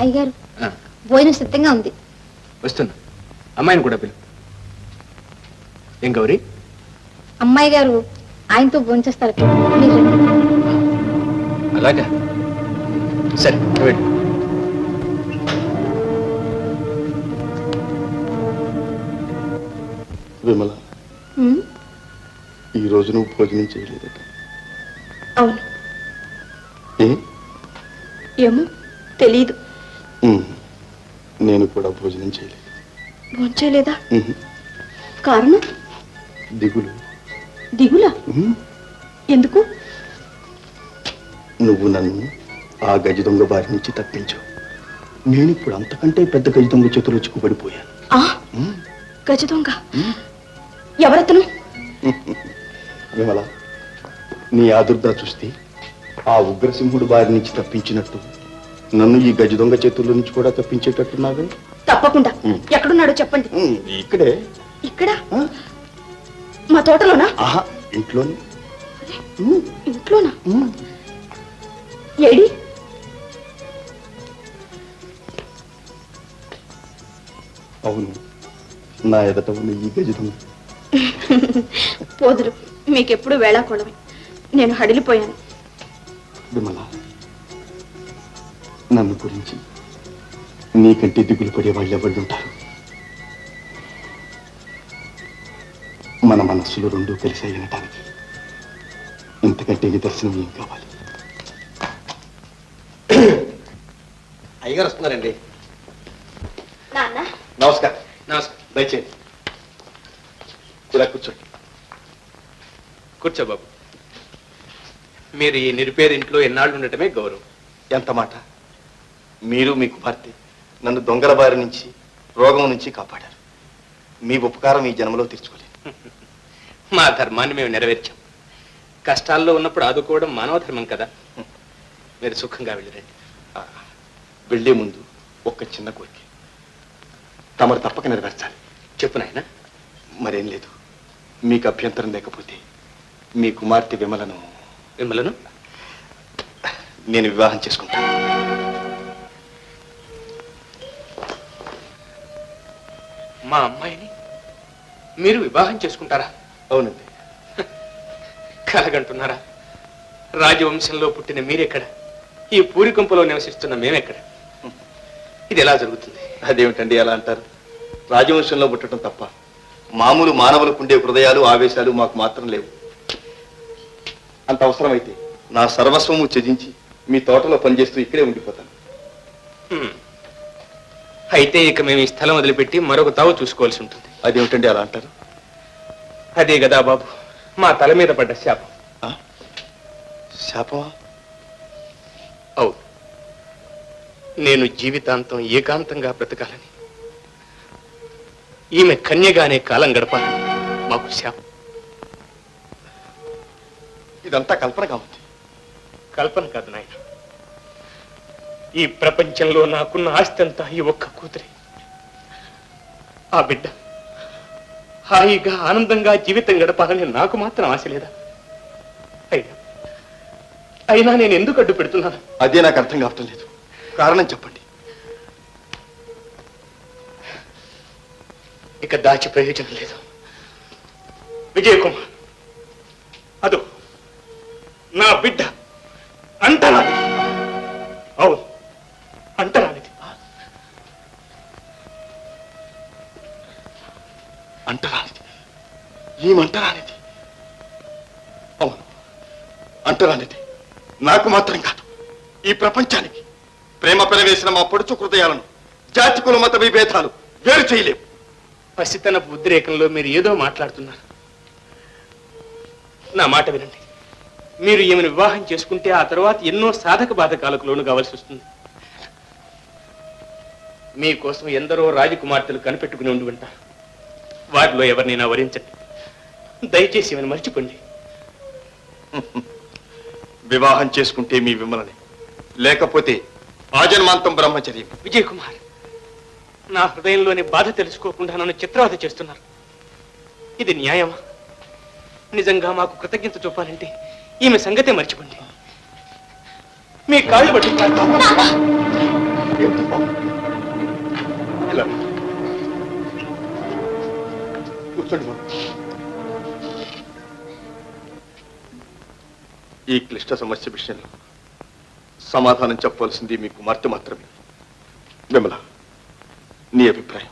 అయ్యారు భోజనం సిద్ధంగా ఉంది. వస్తున్నా. అమ్మాయిని కూడా పిలు. ఏం గౌరీ? అమ్మాయి గారు ఆయనతో భోంచేస్తారు. అలాగా, సరే వెళ్ళు. విమల, ఈ రోజు నువ్వు భోజనం చేయలేదట. అవును. ఏమో తెలీదు. నేను కూడా భోజనం చేయలేదు. భోంచేయలేదా? కారణం? దిగులు. దిగులా? ఎందుకు? నువ్వు నన్ను ఆ గజ దొంగ బారి నుంచి తప్పించావు. నేను ఇప్పుడు అంతకంటే పెద్ద గజ దొంగ చేతులు చిక్కుబడిపోయాను. గజ దొంగ? ఎవరతను? విమల, నీ ఆదుర్దా చూస్తే ఆ ఉగ్రసింహుడు బారి నుంచి తప్పించినట్టు నన్ను ఈ గజ దొంగ చేతుల్లో నుంచి కూడా తప్పించేటట్టున్నావే. తప్పకుండా. ఎక్కడున్నాడో చెప్పండి. ఇక్కడే. ఇక్కడ? మా తోటలోనా? ఆహా, ఇంట్లోనే. ఇంట్లోనా? ఏడి? అవును, నా ఎదట ఉన్న ఈ గజ దొంగ. పోదురు, మీకెప్పుడు వేళాకోళమే. నేను హడిలిపోయాను. విమల, నన్ను గురించి నీకంటే దిగులు పడే వాళ్ళు ఎవరు ఉంటారు? మన మనస్సులు రెండూ కలిసి వినటానికి ఇంతకంటే నిదర్శనం ఏం కావాలి? అయ్యగారు వస్తున్నారండి. నమస్కారం. నమస్కారం. దయచేయండి. ఇలా కూర్చోండి. కూర్చో బాబు. మీరు ఈ నిరుపేద ఇంట్లో ఎన్నాళ్ళు ఉండటమే గౌరవం. ఎంత మాట! మీరు మీ కుమార్తె నన్ను దొంగల బారి నుంచి, రోగం నుంచి కాపాడారు. మీ ఉపకారం ఈ జన్మలో తీర్చుకోలేదు. మా ధర్మాన్ని మేము నెరవేర్చాం. కష్టాల్లో ఉన్నప్పుడు ఆదుకోవడం మానవ ధర్మం కదా. మీరు సుఖంగా వెళ్ళిరండి. వెళ్లే ముందు ఒక్క చిన్న కోరిక తమరు తప్పక నెరవేర్చాలి. చెప్పు నాయన. మరేం లేదు, మీకు అభ్యంతరం లేకపోతే మీ కుమార్తె విమలను నేను వివాహం చేసుకుంటాను. మా అమ్మాయిని మీరు వివాహం చేసుకుంటారా? అవునండి. కలగంటున్నారా? రాజవంశంలో పుట్టిన మీరెక్కడ? ఈ పూరికంపలో నివసిస్తున్న మేమెక్కడ? ఇది ఎలా జరుగుతుంది? అదేమిటండి ఎలా అంటారు? రాజవంశంలో పుట్టడం తప్ప మామూలు మానవులకు ఉండే హృదయాలు, ఆవేశాలు మాకు మాత్రం లేవు. అంత అవసరమైతే నా సర్వస్వము త్యజించి మీ తోటలో పనిచేస్తూ ఇక్కడే ఉండిపోతాను. అయితే ఇక మేము ఈ స్థలం వదిలిపెట్టి మరొక తావు చూసుకోవాల్సి ఉంటుంది. అదేమిటండి అలా అంటారు? అదే కదా బాబు, మా తల మీద పడ్డ శాపం. శాపమా? అవును. నేను జీవితాంతం ఏకాంతంగా బ్రతకాలని, ఈమె కన్యగానే కాలం గడపాలని మాకు శాపం. ఇదంతా కల్పనగా ఉంది. కల్పన కాదు నాయన. ఈ ప్రపంచంలో నాకున్న ఆస్తి అంతా ఈ ఒక్క కూతురే. ఆ బిడ్డ హాయిగా ఆనందంగా జీవితం గడపాలని నాకు మాత్రం ఆశ లేదా? అయినా నేను ఎందుకు అడ్డు పెడుతున్నాను? అదే నాకు అర్థం కావటం లేదు. కారణం చెప్పండి. ఇక దాచి ప్రయోజనం లేదు. విజయ్ కుమార్, అదో నా బిడ్డ అంటరానిది. అవును, అంటరానిది. అంటరానిది? ఏమంటరానిది? అవును, అంటరానిది. నాకు మాత్రం కాదు, ఈ ప్రపంచానికి. ప్రేమ పెనవేసిన మా పొడుచు హృదయాలను జాతి కుల మత విభేదాలు వేరు చేయలేవు. పసితనపు ఉద్రేకంలో మీరు ఏదో మాట్లాడుతున్నారు. నా మాట వినండి. మీరు ఈమెను వివాహం చేసుకుంటే ఆ తర్వాత ఎన్నో సాధక బాధకాలకు లోను కావాల్సి వస్తుంది. మీకోసం ఎందరో రాజకుమార్తెలు కనిపెట్టుకుని ఉండి ఉంటారు. వారిలో ఎవరినైనా వరించండి. దయచేసి ఈమెను మర్చిపోండి. వివాహం చేసుకుంటే మీ విమలని, లేకపోతే ఆజన్మాంతం బ్రహ్మచర్యం. విజయ్ కుమార్, నా హృదయంలోని బాధ తెలుసుకోకుండా నన్ను చిత్రవధ చేస్తున్నారు. ఇది న్యాయమా? నిజంగా మాకు కృతజ్ఞత చూపాలంటే ఈమె సంగతే మర్చిపోండి. మీ కాళ్ళు పట్టుకుంటారు. ఈ క్లిష్ట సమస్య విషయంలో సమాధానం చెప్పవలసింది మీ కుమార్తె మాత్రమే. విమల, నీ అభిప్రాయం?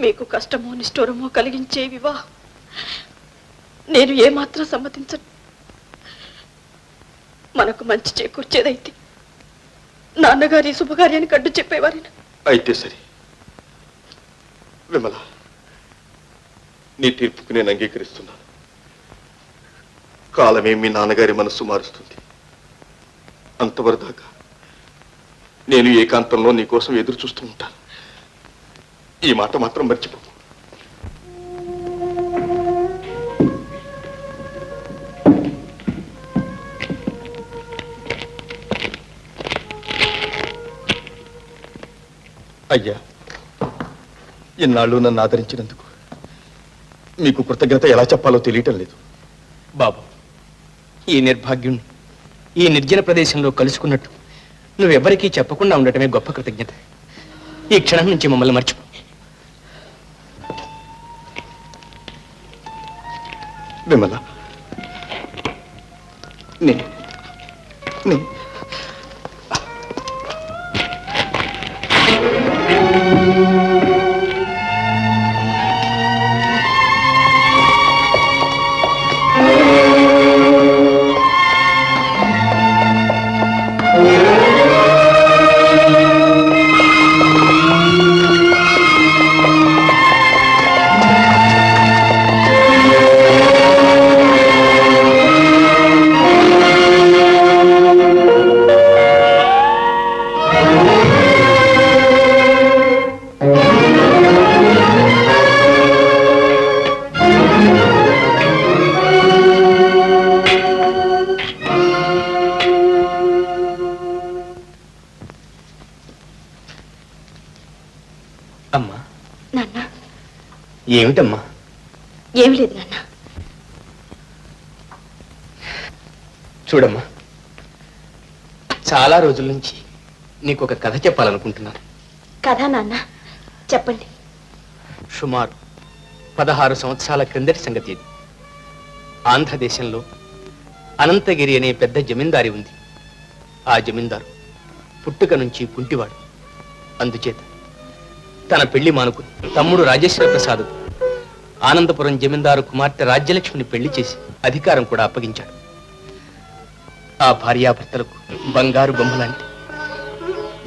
మీకు కష్టమో నిష్ఠూరమో కలిగించే వివాహం నేను ఏమాత్రం సమ్మతించను. మనకు మంచి చేకూర్చేదైతే నాన్నగారి శుభకార్యానికి అడ్డు చెప్పేవారిని. అయితే సరే విమల, నీ తీర్పుకు నేను అంగీకరిస్తున్నాను. కాలమే మీ నాన్నగారి మనస్సు మారుస్తుంది. అంతవరదాకా నేను ఏకాంతంలో నీ కోసం ఎదురు చూస్తూ ఉంటాను. ఈ మాట మాత్రం మర్చిపో. అయ్యా, ఇన్నాళ్ళు నన్ను ఆదరించినందుకు మీకు కృతజ్ఞత ఎలా చెప్పాలో తెలియటం లేదు. బాబు, ఈ నిర్భాగ్యుణ్ణి ఈ నిర్జన ప్రదేశంలో కలుసుకున్నట్టు నువ్వెవ్వరికీ చెప్పకుండా ఉండటమే గొప్ప కృతజ్ఞత. ఈ క్షణం నుంచి మమ్మల్ని మర్చిపో. విమల, నే అమ్మా. నాన్న, ఏమిటమ్మా? ఏమి లేదు నాన్న. చూడమ్మా, చాలా రోజుల నుంచి నీకు ఒక కథ చెప్పాలనుకుంటున్నాను. కథ నాన్న, చెప్పండి. సుమారు 16 సంవత్సరాల క్రిందటి సంగతి ఇది. ఆంధ్రదేశంలో అనంతగిరి అనే పెద్ద జమీందారి ఉంది. ఆ జమీందారు పుట్టుక నుంచి కుంటివాడు. అందుచేత తన పెళ్లి మానుకుని తమ్ముడు రాజేశ్వర ప్రసాద్ ఆనందపురం జమీందారు కుమార్తె రాజ్యలక్ష్మిని పెళ్లి చేసి అధికారం కూడా అప్పగించాడు. ఆ భార్యాభర్తలకు బంగారు బొమ్మలాంటి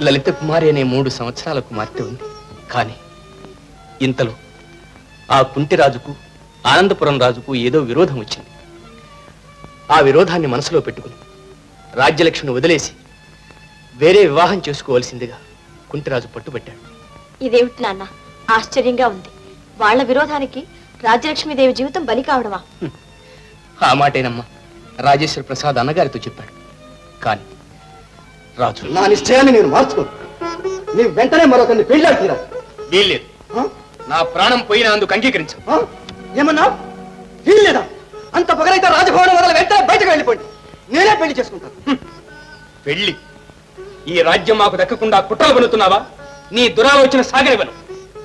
లలిత కుమారి అనే 3 సంవత్సరాల కుమార్తె ఉంది. కానీ ఇంతలో ఆ కుంటిరాజుకు ఆనందపురం రాజుకు ఏదో విరోధం వచ్చింది. ఆ విరోధాన్ని మనసులో పెట్టుకుని రాజ్యలక్ష్మిని వదిలేసి వేరే వివాహం చేసుకోవలసిందిగా కుంటిరాజు పట్టుబట్టాడు. ఇదేమిటి నాన్న, ఆశ్చర్యంగా ఉంది. వాళ్ళ విరోధానికి రాజ్యలక్ష్మీదేవి జీవితం బలి కావడమా? ఆ మాటేనమ్మా రాజేశ్వర ప్రసాద్ అన్నగారితో చెప్పాడు. కానీ రాజు, నా నిశ్చయాన్ని నేను మార్చుకో. నీ వెంటనే మరొకరిని పెళ్ళాడుతీరా. వీల్లేదు. నా ప్రాణం పోయినా అందుకు అంగీకరించు. ఏమన్నా వీల్లేదా? అంత పగలైతే రాజభవనం వదల వెంటనే బయటకు వెళ్ళిపోండి. నేనే పెళ్లి చేసుకుంటాను. పెళ్లి? ఈ రాజ్యం మాకు దక్కకుండా కుట్రలు పనుతున్నావా? నీ దురాలోచన సాగనివ్వను.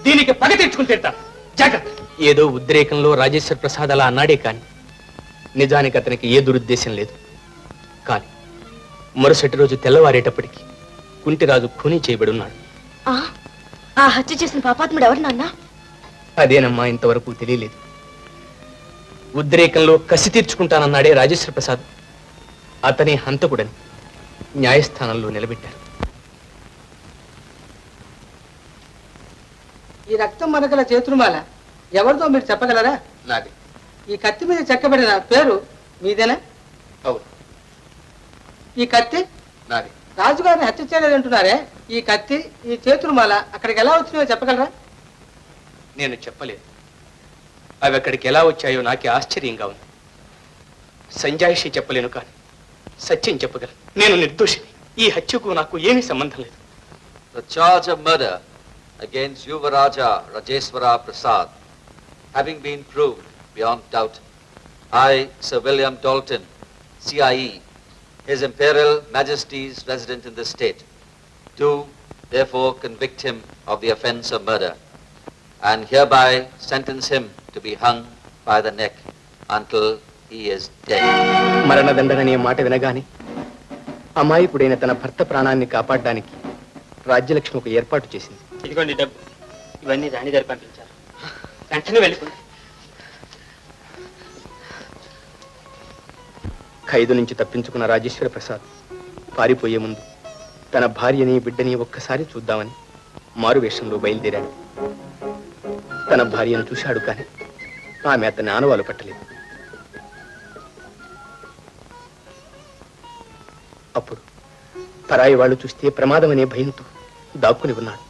దీనికి పగ తెచ్చుకుని తింటా. జాగ్రత్త. ఏదో ఉద్రేకంలో రాజేశ్వర ప్రసాద్ అలా అన్నాడే కాని నిజానికి అతనికి ఏ దురుద్దేశం లేదు. కానీ మరుసటి రోజు తెల్లవారేటప్పటికి కుంటిరాజు ఖూనీ చేయబడి ఉన్నాడు. ఆ హత్య చేసిన పాపాత్ముడు ఎవరు నాన్న? అదేనమ్మా ఇంతవరకు తెలియలేదు. ఉద్రేకంలో కసి తీర్చుకుంటానన్నాడే రాజేశ్వర ప్రసాద్. అతనే హంతకుడని న్యాయస్థానంలో నిలబెట్టారు. ఈ రక్తం మనకల చేతురుమాల ఎవరిదో మీరు చెప్పగలరా? నాది. ఈ కత్తి మీద చెక్కబడిన పేరు మీదేనా? అవును. ఈ కత్తి నాది. రాజుగారిని హత్య చేయలేదంటున్నారే, ఈ కత్తి ఈ చేతురుమాల అక్కడికి ఎలా వచ్చినాయో చెప్పగలరా? నేను చెప్పలేదు. అవి అక్కడికి ఎలా వచ్చాయో నాకే ఆశ్చర్యంగా ఉంది. సంజాయిషి చెప్పలేను కానీ సత్యం చెప్పగలను. నేను నిర్దోషిని. ఈ హత్యకు నాకు ఏమీ సంబంధం లేదు. The charge of murder against Yuvaraja Rajeswara Prasad having been proved beyond doubt, I, Sir William Dalton, CIE, His Imperial Majesty's resident in this state, do therefore convict him of the offence of murder and hereby sentence him to be hung by the neck until he is dead. మరణదండననే మాట వినగానే అమాయకుడైన తన భర్త ప్రాణాన్ని కాపాడడానికి రాజ్యలక్ష్మి ఒక ఏర్పాటు చేసింది. ఇదిగోండి డబ్బు, ఇవన్నీ రాణి గారు పంపించారు. వెంటనే వెళ్ళిపోండి. ఖైదు నుంచి తప్పించుకున్న రాజేశ్వర ప్రసాద్ పారిపోయే ముందు తన భార్యని బిడ్డని ఒక్కసారి చూద్దామని మారువేషంలో బయలుదేరాడు. తన భార్యను చూశాడు కానీ ఆమె అతన్ని ఆనవాలు పట్టలేదు. అప్పుడు పరాయి వాళ్ళు చూస్తే ప్రమాదం అనే భయంతో దాక్కుని ఉన్నాడు.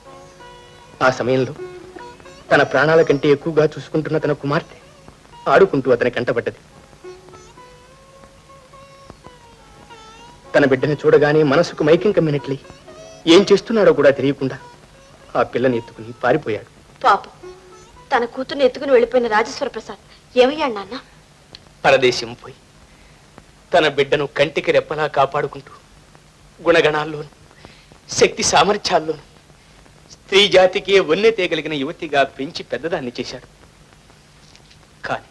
ఆ సమయంలో తన ప్రాణాల కంటే ఎక్కువగా చూసుకుంటున్న తన కుమార్తె ఆడుకుంటూ అతని కంటపడ్డది. తన బిడ్డని చూడగానే మనసుకు మైకం కమ్మినట్లే ఏం చేస్తున్నాడో కూడా తెలియకుండా ఆ పిల్లని ఎత్తుకుని పారిపోయాడు. పాపం, తన కూతుర్ని ఎత్తుకుని వెళ్ళిపోయిన రాజేశ్వర ప్రసాద్ ఏమయ్యాడు నాన్న? పరదేశం పోయి తన బిడ్డను కంటికి రెప్పలా కాపాడుకుంటూ గుణగణాల్లోనూ శక్తి సామర్థ్యాల్లోనూ స్త్రీ జాతికి వన్నె తేగలిగిన యువతిగా పెంచి పెద్దదాన్ని చేశాడు. కానీ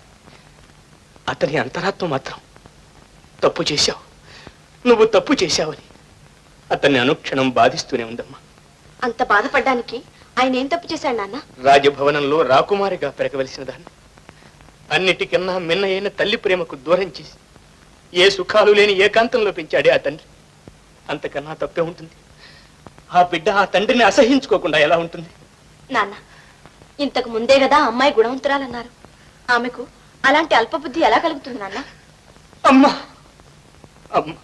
అతని అంతరాత్మ మాత్రం తప్పు చేశావు, నువ్వు తప్పు చేశావని అతన్ని అనుక్షణం బాధిస్తూనే ఉందమ్మా. అంత బాధపడ్డానికి ఆయన ఏం తప్పు చేశాడు నాన్న? రాజభవనంలో రాకుమారిగా పెరగవలసిన దాన్ని అన్నిటికన్నా మిన్న అయిన తల్లి ప్రేమకు దూరం చేసి ఏ సుఖాలు లేని ఏకాంతంలో పెంచాడే ఆ తండ్రి. అంతకన్నా తప్పే ఉంటుంది. ఆ బిడ్డ ఆ తండ్రిని అసహించుకోకుండా ఎలా ఉంటుంది? నాన్న, ఇంతకు ముందే కదా అమ్మాయి గుణవంతురాలన్నారు. ఆమెకు అలాంటి అల్పబుద్ధి ఎలా కలుగుతుంది నాన్న? అమ్మా అమ్మా,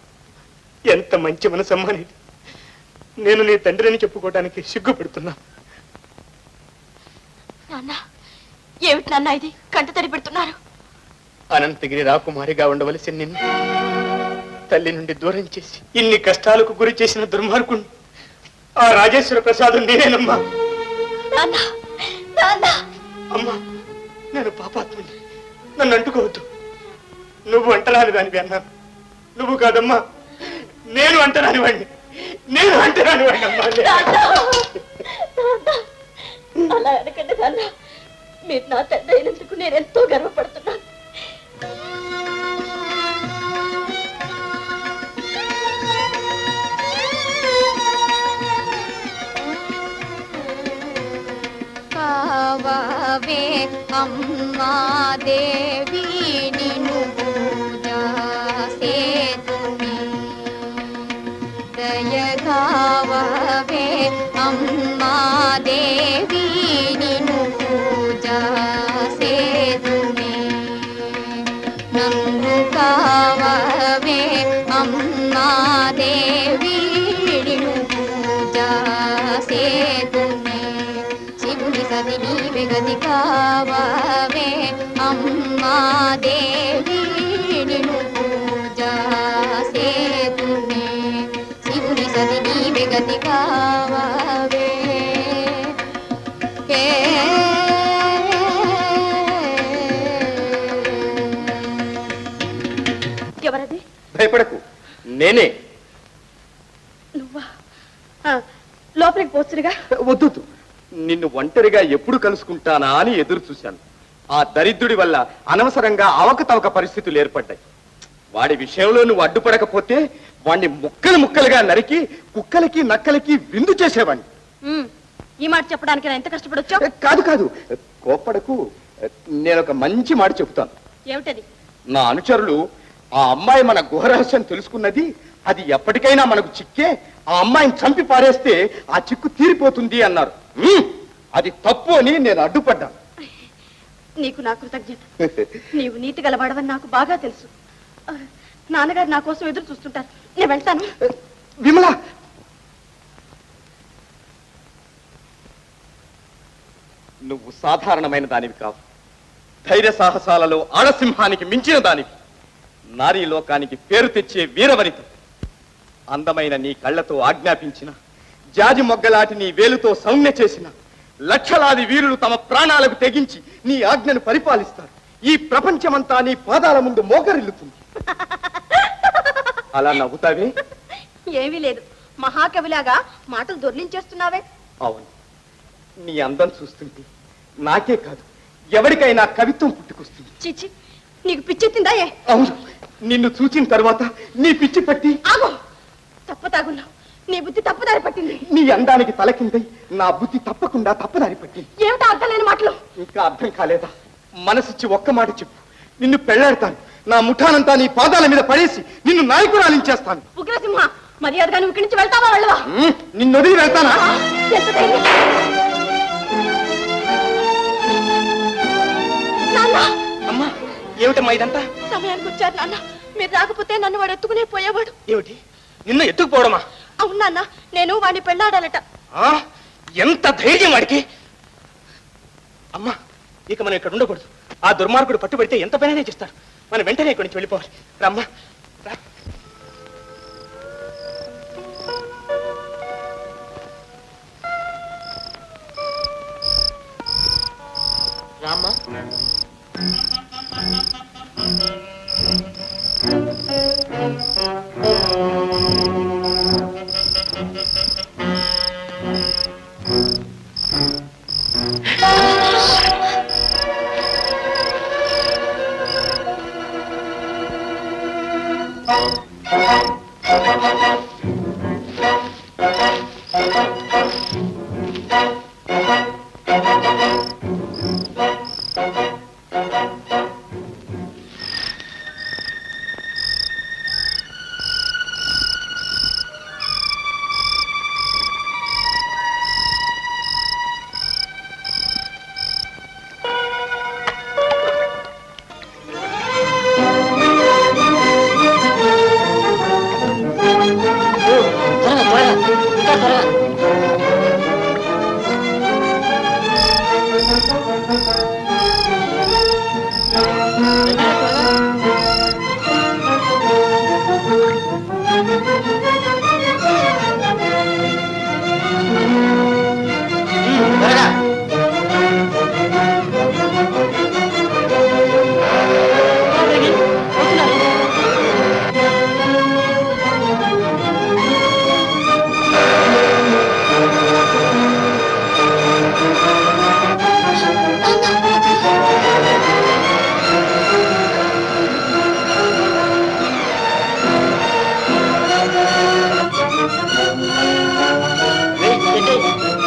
ఎంత మంచి మనసమ్మా నీది. నేను నీ తండ్రిని చెప్పుకోవడానికి సిగ్గుపడుతున్నా. నాన్న, ఏమిటి నాన్న ఇది కంట తడి పెడుతున్నారు? అనంతగిరి రాకుమారిగా ఉండవలసిన నిన్ను తల్లి నుండి దూరం చేసి ఇన్ని కష్టాలకు గురి చేసిన దుర్మార్గుణ్ణి ఆ రాజేశ్వర ప్రసాద్ నేనేనమ్మా. నాన్న, నాన్న. అమ్మా, నేను పాపాత్ముని, నన్ను అంటుకోవద్దు. నువ్వు అంటరాని దానివి అన్నాను. నువ్వు కాదమ్మా, నేను అంటరాని వాడిని, నేను అంటరాని వాడిని అమ్మా. అలా అనకండి నాన్న, మీరు నా తండ్రి అయినందుకు నేను ఎంతో గర్వపడుతున్నాను. కావవే అమ్మా దేవి నిను పూజ సేతుమి, దయగావవే అమ్మా దేవి నిను పూజ సేతుమి, నన్ను కావవే అమ్మా దేవి నిను పూజ సేతుమి, శివుని సతి నీవే గతి కావవే అమ్మా దేవి నిను పూజ సేతుమి, శివుని సతి నీవే గతి కావవే. ఎవరది? భయపడకు, నేనే. నువ్వా? లోపలికి పోతురుగా. వద్దు, నిన్ను ఒంటరిగా ఎప్పుడు కలుసుకుంటానా అని ఎదురు చూశాను. ఆ దరిద్రుడి వల్ల అనవసరంగా అవకతవక పరిస్థితులు ఏర్పడ్డాయి. వాడి విషయంలో నువ్వు అడ్డుపడకపోతే వాడిని ముక్కలు ముక్కలుగా నరికి కుక్కలకి నక్కలకి విందు చేసేవాడిని. ఈ మాట చెప్పడానికి నేను ఎంత కష్టపడొచ్చా? కాదు కాదు, కోప్పడకు. నేను ఒక మంచి మాట చెబుతాను. ఏమిటది? నా అనుచరులు ఆ అమ్మాయి మన గుహరహస్యం తెలుసుకున్నది, అది ఎప్పటికైనా మనకు చిక్కే, ఆ అమ్మాయిని చంపి పారేస్తే ఆ చిక్కు తీరిపోతుంది అన్నారు. అది తప్పు అని నేను అడ్డుపడ్డాను. నీకు నా కృతజ్ఞత. నీవు నీతి గలవాడవని నాకు బాగా తెలుసు. నాన్నగారు నా కోసం ఎదురు చూస్తుంటారు. నేను వెళ్తాను. విమల, నువ్వు సాధారణమైన దానివి కావు. ధైర్య సాహసాలలో ఆడసింహానికి మించిన దానివి. నారీ లోకానికి పేరు తెచ్చే వీరవనిత. అందమైన నీ కళ్ళతో ఆజ్ఞాపించిన, జాజి మొగ్గలాటి నీ వేలుతో సౌమ్య చేసిన లక్షలాది వీరులు తమ ప్రాణాలకు తెగించి నీ ఆజ్ఞను పరిపాలిస్తారు. ఈ ప్రపంచమంతా నీ పాదాల ముందు మోకరిల్లుతుంది. అలా నవ్వుతావే? ఏమీ లేదు, మహాకవిలాగా మాటలు దొర్లించేస్తున్నావే. అవును, నీ అందం చూస్తుంటే నాకే కాదు ఎవరికైనా కవిత్వం పుట్టుకొస్తుంది. చిచి, నీకు పిచ్చెత్తిందా ఏ అవును, నిన్ను చూచిన తర్వాత నీ పిచ్చి పట్టి ఆగో తప్పతాగున్నావు. నీ బుద్ధి తప్పుదారి పట్టింది. నీ అందానికి తలకిందై నా బుద్ధి తప్పకుండా తప్పదారి పట్టింది. ఏమిటో అర్థం లేని మాటలు. ఇంకా అర్థం కాలేదా? మనసిచ్చి ఒక్క మాట చెప్పు, నిన్ను పెళ్లాడతాను. నా ముఠానంతా నీ పాదాల మీద పడేసి నిన్ను నాయకురాలించేస్తాను. ఉగ్రసింహ, మర్యాదగా నువ్వు ఇక్కడి నుంచి వెళ్తావా వెళ్ళవా? నిన్ను వదిలి వెళ్తానా? ఎంత ధైర్యం! నాన్న, అమ్మా, ఏమిటమ్మా ఇదంతా? సమయానికి వచ్చారు నాన్న. మీరు రాకపోతే నన్ను వాడు ఎత్తుకునే పోయేవాడు. ఏమిటి, నిన్ను ఎత్తుకుపోవడమా? అవును నాన్న, నేను వాడిని పెళ్ళాడాలట. ఎంత ధైర్యం వాడికి! అమ్మా, ఇక మనం ఇక్కడ ఉండకూడదు. ఆ దుర్మార్గుడు పట్టుబడితే ఎంత పైన చేస్తాడు. మనం వెంటనే ఇక్కడి నుంచి వెళ్ళిపోవాలి. రమ్మా, రా. రామ్మా.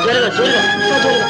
జరగ జరగ